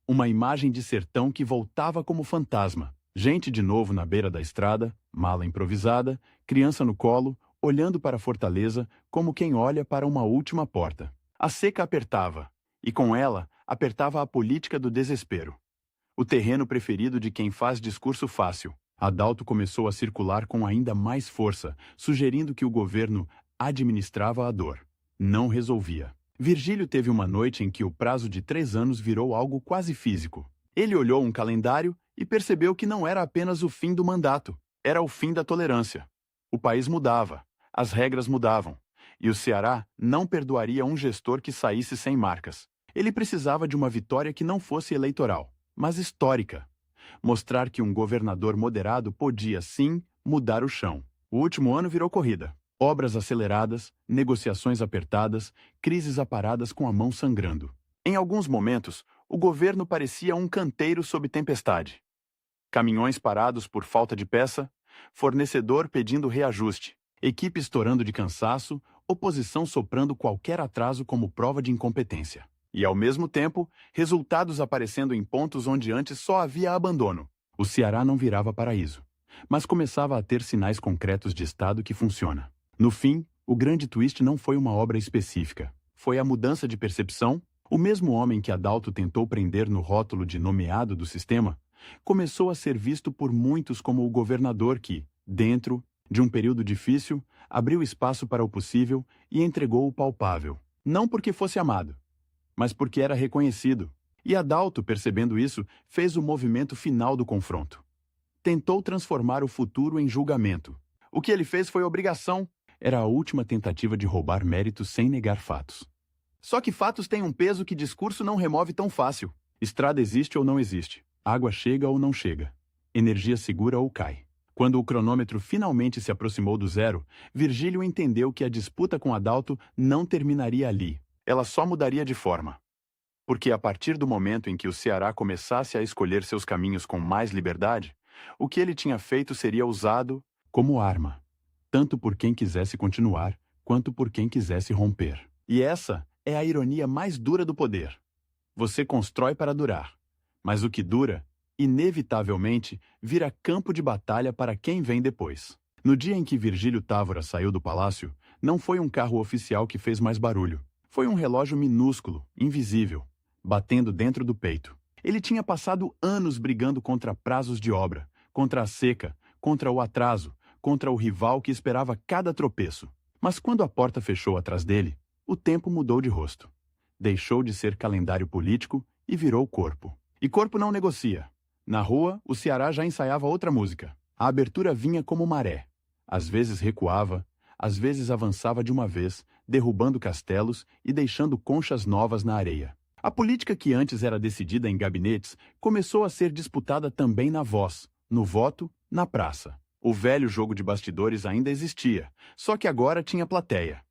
Uma imagem de sertão que voltava como fantasma. Gente de novo na beira da estrada, mala improvisada, criança no colo, olhando para a fortaleza como quem olha para uma última porta. A seca apertava, e com ela apertava a política do desespero. O terreno preferido de quem faz discurso fácil. Adalto começou a circular com ainda mais força, sugerindo que o governo administrava a dor, não resolvia. Virgílio teve uma noite em que o prazo de 3 anos virou algo quase físico. Ele olhou um calendário e percebeu que não era apenas o fim do mandato, era o fim da tolerância. O país mudava, as regras mudavam, e o Ceará não perdoaria um gestor que saísse sem marcas. Ele precisava de uma vitória que não fosse eleitoral, mas histórica. Mostrar que um governador moderado podia, sim, mudar o chão. O último ano virou corrida. Obras aceleradas, negociações apertadas, crises aparadas com a mão sangrando. Em alguns momentos, o governo parecia um canteiro sob tempestade. Caminhões parados por falta de peça, fornecedor pedindo reajuste, equipe estourando de cansaço, oposição soprando qualquer atraso como prova de incompetência. E, ao mesmo tempo, resultados aparecendo em pontos onde antes só havia abandono. O Ceará não virava paraíso, mas começava a ter sinais concretos de Estado que funciona. No fim, o grande twist não foi uma obra específica. Foi a mudança de percepção, O mesmo homem que Adalto tentou prender no rótulo de nomeado do sistema, começou a ser visto por muitos como o governador que, dentro de um período difícil, abriu espaço para o possível e entregou o palpável. Não porque fosse amado, mas porque era reconhecido. E Adalto, percebendo isso, fez o movimento final do confronto. Tentou transformar o futuro em julgamento. O que ele fez foi obrigação. Era a última tentativa de roubar méritos sem negar fatos. Só que fatos têm um peso que discurso não remove tão fácil. Estrada existe ou não existe. Água chega ou não chega. Energia segura ou cai. Quando o cronômetro finalmente se aproximou do zero, Virgílio entendeu que a disputa com Adalto não terminaria ali. Ela só mudaria de forma. Porque a partir do momento em que o Ceará começasse a escolher seus caminhos com mais liberdade, o que ele tinha feito seria usado como arma, tanto por quem quisesse continuar, quanto por quem quisesse romper. E essa é a ironia mais dura do poder. Você constrói para durar, mas o que dura, inevitavelmente, vira campo de batalha para quem vem depois. No dia em que Virgílio Távora saiu do palácio, não foi um carro oficial que fez mais barulho. Foi um relógio minúsculo, invisível, batendo dentro do peito. Ele tinha passado anos brigando contra prazos de obra, contra a seca, contra o atraso, contra o rival que esperava cada tropeço. Mas quando a porta fechou atrás dele, o tempo mudou de rosto. Deixou de ser calendário político e virou corpo. E corpo não negocia. Na rua, o Ceará já ensaiava outra música. A abertura vinha como maré. Às vezes recuava, às vezes avançava de uma vez, derrubando castelos e deixando conchas novas na areia. A política que antes era decidida em gabinetes começou a ser disputada também na voz, no voto, na praça. O velho jogo de bastidores ainda existia, só que agora tinha plateia.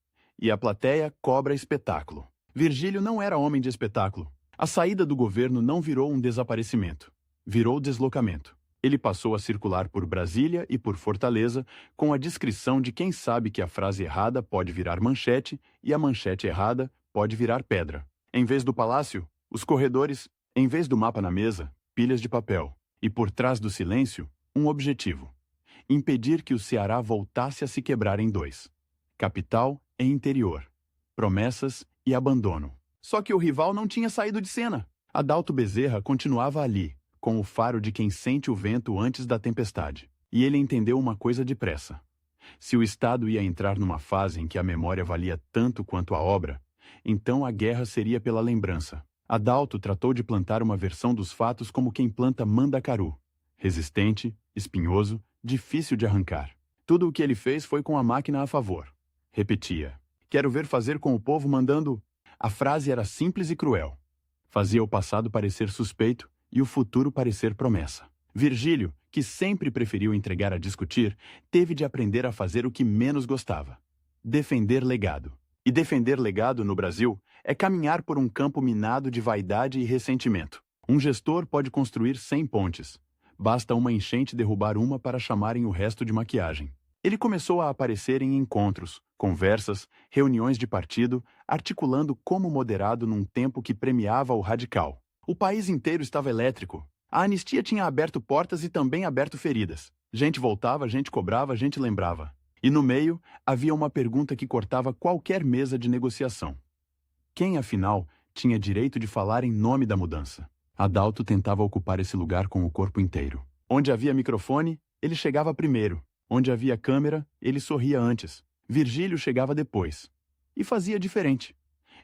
E a plateia cobra espetáculo. Virgílio não era homem de espetáculo. A saída do governo não virou um desaparecimento. Virou deslocamento. Ele passou a circular por Brasília e por Fortaleza com a descrição de quem sabe que a frase errada pode virar manchete e a manchete errada pode virar pedra. Em vez do palácio, os corredores, em vez do mapa na mesa, pilhas de papel. E por trás do silêncio, um objetivo: impedir que o Ceará voltasse a se quebrar em dois: capital e interior, promessas e abandono. Só que o rival não tinha saído de cena. Adalto Bezerra continuava ali, com o faro de quem sente o vento antes da tempestade. E ele entendeu uma coisa depressa. Se o Estado ia entrar numa fase em que a memória valia tanto quanto a obra, então a guerra seria pela lembrança. Adalto tratou de plantar uma versão dos fatos como quem planta mandacaru. Resistente, espinhoso, difícil de arrancar. Tudo o que ele fez foi com a máquina a favor. Repetia: "Quero ver fazer com o povo mandando." A frase era simples e cruel. Fazia o passado parecer suspeito e o futuro parecer promessa. Virgílio, que sempre preferiu entregar a discutir, teve de aprender a fazer o que menos gostava: defender legado. E defender legado no Brasil é caminhar por um campo minado de vaidade e ressentimento. Um gestor pode construir 100 pontes. Basta uma enchente derrubar uma para chamarem o resto de maquiagem. Ele começou a aparecer em encontros, conversas, reuniões de partido, articulando como moderado num tempo que premiava o radical. O país inteiro estava elétrico. A anistia tinha aberto portas e também aberto feridas. Gente voltava, gente cobrava, gente lembrava. E no meio, havia uma pergunta que cortava qualquer mesa de negociação: quem, afinal, tinha direito de falar em nome da mudança? Adalto tentava ocupar esse lugar com o corpo inteiro. Onde havia microfone, ele chegava primeiro. Onde havia câmera, ele sorria antes. Virgílio chegava depois. E fazia diferente.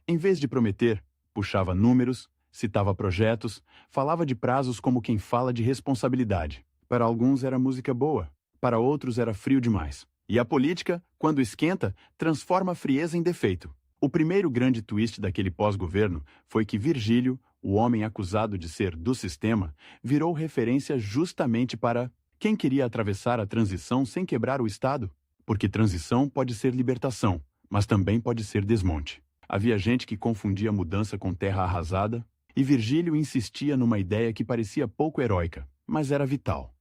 Em vez de prometer, puxava números, citava projetos, falava de prazos como quem fala de responsabilidade. Para alguns era música boa, para outros era frio demais. E a política, quando esquenta, transforma a frieza em defeito. O primeiro grande twist daquele pós-governo foi que Virgílio, o homem acusado de ser do sistema, virou referência justamente para quem queria atravessar a transição sem quebrar o Estado. Porque transição pode ser libertação, mas também pode ser desmonte. Havia gente que confundia mudança com terra arrasada, e Virgílio insistia numa ideia que parecia pouco heróica, mas era vital.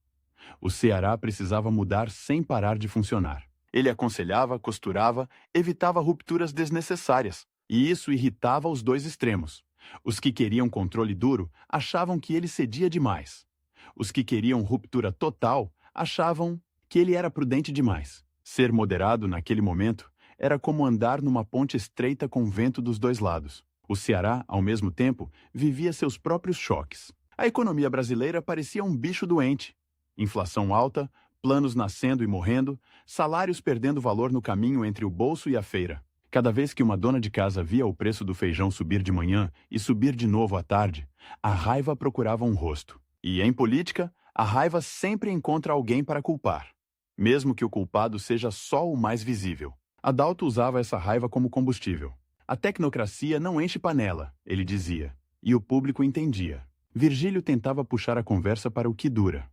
O Ceará precisava mudar sem parar de funcionar. Ele aconselhava, costurava, evitava rupturas desnecessárias, e isso irritava os dois extremos. Os que queriam controle duro achavam que ele cedia demais. Os que queriam ruptura total achavam que ele era prudente demais. Ser moderado naquele momento era como andar numa ponte estreita com vento dos dois lados. O Ceará, ao mesmo tempo, vivia seus próprios choques. A economia brasileira parecia um bicho doente. Inflação alta, planos nascendo e morrendo, salários perdendo valor no caminho entre o bolso e a feira. Cada vez que uma dona de casa via o preço do feijão subir de manhã e subir de novo à tarde, a raiva procurava um rosto. E, em política, a raiva sempre encontra alguém para culpar, mesmo que o culpado seja só o mais visível. Adalto usava essa raiva como combustível. A tecnocracia não enche panela, ele dizia, e o público entendia. Virgílio tentava puxar a conversa para o que dura.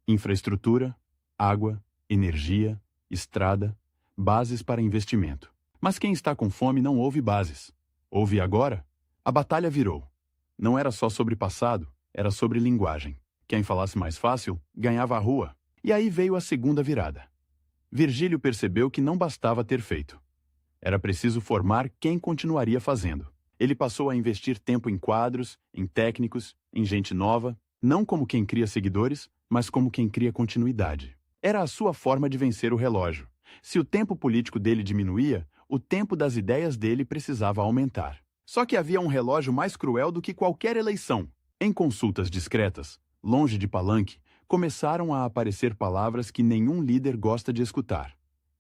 Infraestrutura, água, energia, estrada, bases para investimento. Mas quem está com fome não ouve bases. Ouve agora? A batalha virou. Não era só sobre passado, era sobre linguagem. Quem falasse mais fácil, ganhava a rua. E aí veio a segunda virada. Virgílio percebeu que não bastava ter feito. Era preciso formar quem continuaria fazendo. Ele passou a investir tempo em quadros, em técnicos, em gente nova, não como quem cria seguidores, mas como quem cria continuidade. Era a sua forma de vencer o relógio. Se o tempo político dele diminuía, o tempo das ideias dele precisava aumentar. Só que havia um relógio mais cruel do que qualquer eleição. Em consultas discretas, longe de palanque, começaram a aparecer palavras que nenhum líder gosta de escutar: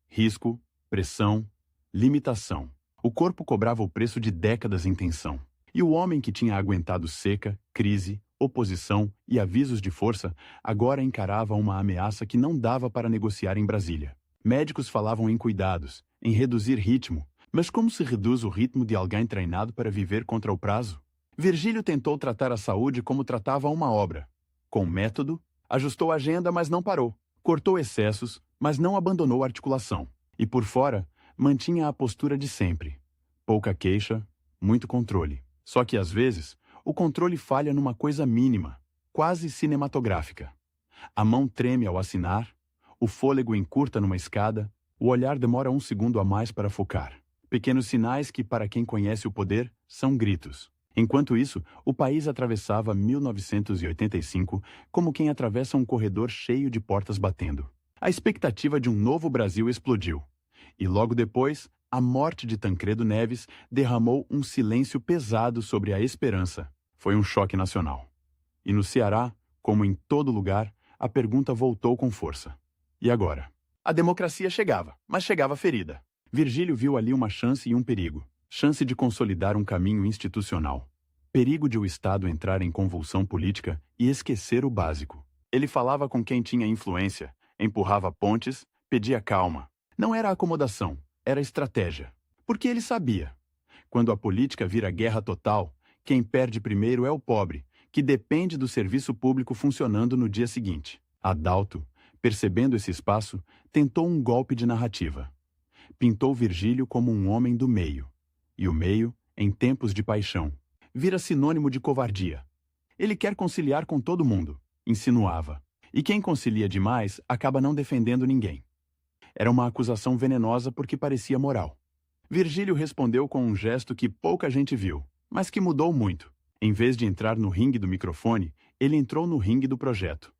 risco, pressão, limitação. O corpo cobrava o preço de décadas em tensão. E o homem que tinha aguentado seca, crise, oposição e avisos de força, agora encarava uma ameaça que não dava para negociar em Brasília. Médicos falavam em cuidados, em reduzir ritmo, mas como se reduz o ritmo de alguém treinado para viver contra o prazo? Virgílio tentou tratar a saúde como tratava uma obra. Com método, ajustou a agenda, mas não parou. Cortou excessos, mas não abandonou a articulação. E por fora, mantinha a postura de sempre. Pouca queixa, muito controle. Só que às vezes, o controle falha numa coisa mínima, quase cinematográfica. A mão treme ao assinar, o fôlego encurta numa escada, o olhar demora um segundo a mais para focar. Pequenos sinais que, para quem conhece o poder, são gritos. Enquanto isso, o país atravessava 1985 como quem atravessa um corredor cheio de portas batendo. A expectativa de um novo Brasil explodiu. E logo depois, a morte de Tancredo Neves derramou um silêncio pesado sobre a esperança. Foi um choque nacional. E no Ceará, como em todo lugar, a pergunta voltou com força. E agora? A democracia chegava, mas chegava ferida. Virgílio viu ali uma chance e um perigo. Chance de consolidar um caminho institucional. Perigo de o Estado entrar em convulsão política e esquecer o básico. Ele falava com quem tinha influência, empurrava pontes, pedia calma. Não era acomodação, era estratégia. Porque ele sabia. Quando a política vira guerra total, quem perde primeiro é o pobre, que depende do serviço público funcionando no dia seguinte. Adalto, percebendo esse espaço, tentou um golpe de narrativa. Pintou Virgílio como um homem do meio. E o meio, em tempos de paixão, vira sinônimo de covardia. Ele quer conciliar com todo mundo, insinuava. E quem concilia demais acaba não defendendo ninguém. Era uma acusação venenosa porque parecia moral. Virgílio respondeu com um gesto que pouca gente viu, mas que mudou muito. Em vez de entrar no ringue do microfone, ele entrou no ringue do projeto.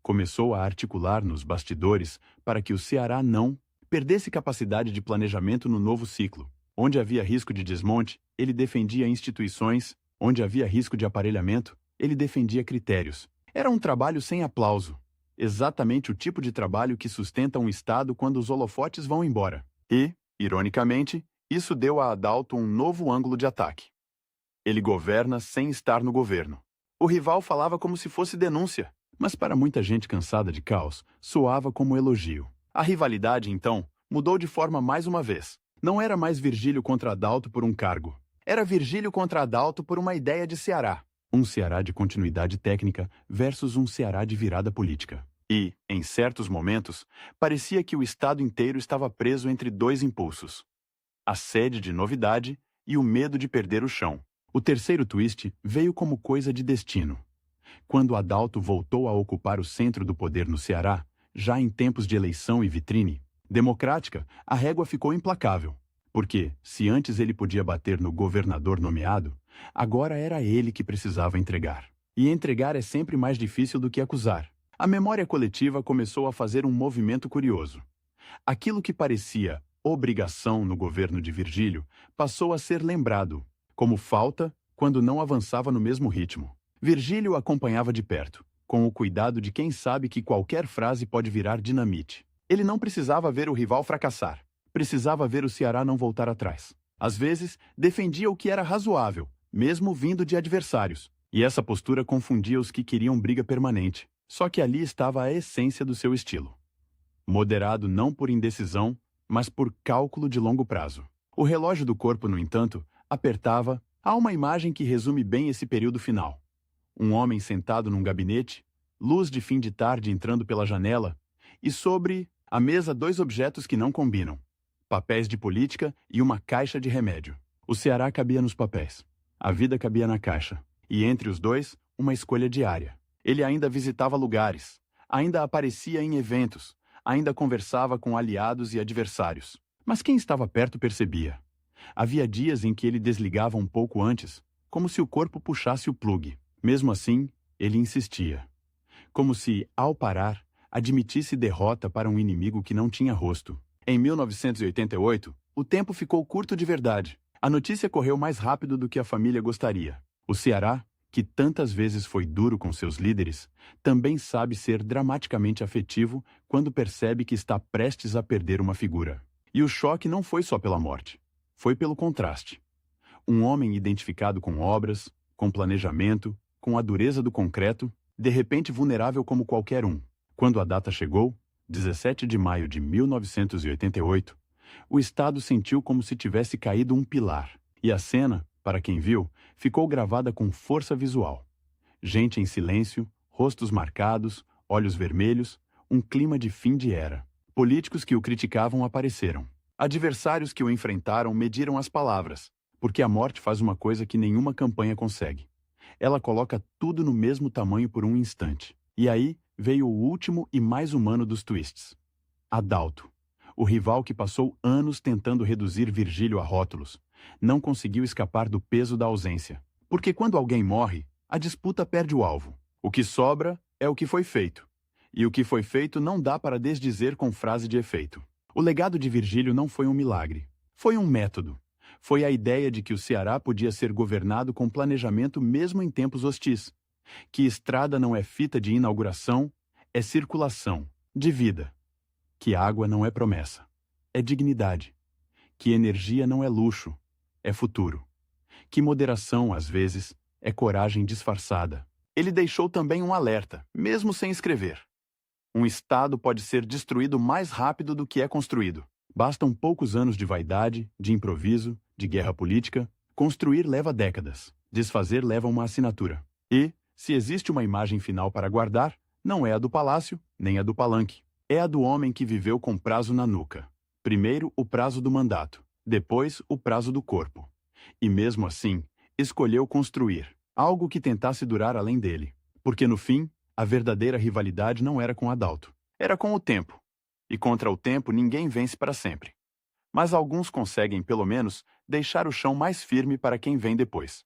Começou a articular nos bastidores para que o Ceará não perdesse capacidade de planejamento no novo ciclo. Onde havia risco de desmonte, ele defendia instituições. Onde havia risco de aparelhamento, ele defendia critérios. Era um trabalho sem aplauso. Exatamente o tipo de trabalho que sustenta um Estado quando os holofotes vão embora. E, ironicamente, isso deu a Adalto um novo ângulo de ataque. Ele governa sem estar no governo. O rival falava como se fosse denúncia, mas para muita gente cansada de caos, soava como elogio. A rivalidade, então, mudou de forma mais uma vez. Não era mais Virgílio contra Adalto por um cargo. Era Virgílio contra Adalto por uma ideia de Ceará. Um Ceará de continuidade técnica versus um Ceará de virada política. E, em certos momentos, parecia que o Estado inteiro estava preso entre dois impulsos: a sede de novidade e o medo de perder o chão. O terceiro twist veio como coisa de destino. Quando Adalto voltou a ocupar o centro do poder no Ceará, já em tempos de eleição e vitrine democrática, a régua ficou implacável. Porque, se antes ele podia bater no governador nomeado, agora era ele que precisava entregar. E entregar é sempre mais difícil do que acusar. A memória coletiva começou a fazer um movimento curioso. Aquilo que parecia obrigação no governo de Virgílio passou a ser lembrado, como falta quando não avançava no mesmo ritmo. Virgílio acompanhava de perto, com o cuidado de quem sabe que qualquer frase pode virar dinamite. Ele não precisava ver o rival fracassar, precisava ver o Ceará não voltar atrás. Às vezes, defendia o que era razoável, mesmo vindo de adversários, e essa postura confundia os que queriam briga permanente. Só que ali estava a essência do seu estilo. Moderado não por indecisão, mas por cálculo de longo prazo. O relógio do corpo, no entanto, apertava. Há uma imagem que resume bem esse período final. Um homem sentado num gabinete, luz de fim de tarde entrando pela janela, e sobre a mesa 2 objetos que não combinam: papéis de política e uma caixa de remédio. O Ceará cabia nos papéis. A vida cabia na caixa. E entre os dois, uma escolha diária. Ele ainda visitava lugares, ainda aparecia em eventos, ainda conversava com aliados e adversários. Mas quem estava perto percebia. Havia dias em que ele desligava um pouco antes, como se o corpo puxasse o plugue. Mesmo assim, ele insistia. Como se, ao parar, admitisse derrota para um inimigo que não tinha rosto. Em 1988, o tempo ficou curto de verdade. A notícia correu mais rápido do que a família gostaria. O Ceará, que tantas vezes foi duro com seus líderes, também sabe ser dramaticamente afetivo quando percebe que está prestes a perder uma figura. E o choque não foi só pela morte. Foi pelo contraste. Um homem identificado com obras, com planejamento, com a dureza do concreto, de repente vulnerável como qualquer um. Quando a data chegou, 17 de maio de 1988, o Estado sentiu como se tivesse caído um pilar. E a cena, para quem viu, ficou gravada com força visual. Gente em silêncio, rostos marcados, olhos vermelhos, um clima de fim de era. Políticos que o criticavam apareceram. Adversários que o enfrentaram mediram as palavras, porque a morte faz uma coisa que nenhuma campanha consegue. Ela coloca tudo no mesmo tamanho por um instante. E aí veio o último e mais humano dos twists. Adalto, o rival que passou anos tentando reduzir Virgílio a rótulos, não conseguiu escapar do peso da ausência. Porque quando alguém morre, a disputa perde o alvo. O que sobra é o que foi feito. E o que foi feito não dá para desdizer com frase de efeito. O legado de Virgílio não foi um milagre. Foi um método. Foi a ideia de que o Ceará podia ser governado com planejamento mesmo em tempos hostis. Que estrada não é fita de inauguração, é circulação, de vida. Que água não é promessa, é dignidade. Que energia não é luxo, é futuro. Que moderação, às vezes, é coragem disfarçada. Ele deixou também um alerta, mesmo sem escrever. Um Estado pode ser destruído mais rápido do que é construído. Bastam poucos anos de vaidade, de improviso, de guerra política. Construir leva décadas. Desfazer leva uma assinatura. E, se existe uma imagem final para guardar, não é a do palácio, nem a do palanque. É a do homem que viveu com prazo na nuca. Primeiro, o prazo do mandato. Depois, o prazo do corpo. E mesmo assim, escolheu construir algo que tentasse durar além dele. Porque no fim, a verdadeira rivalidade não era com Adalto. Era com o tempo. E contra o tempo ninguém vence para sempre. Mas alguns conseguem, pelo menos, deixar o chão mais firme para quem vem depois.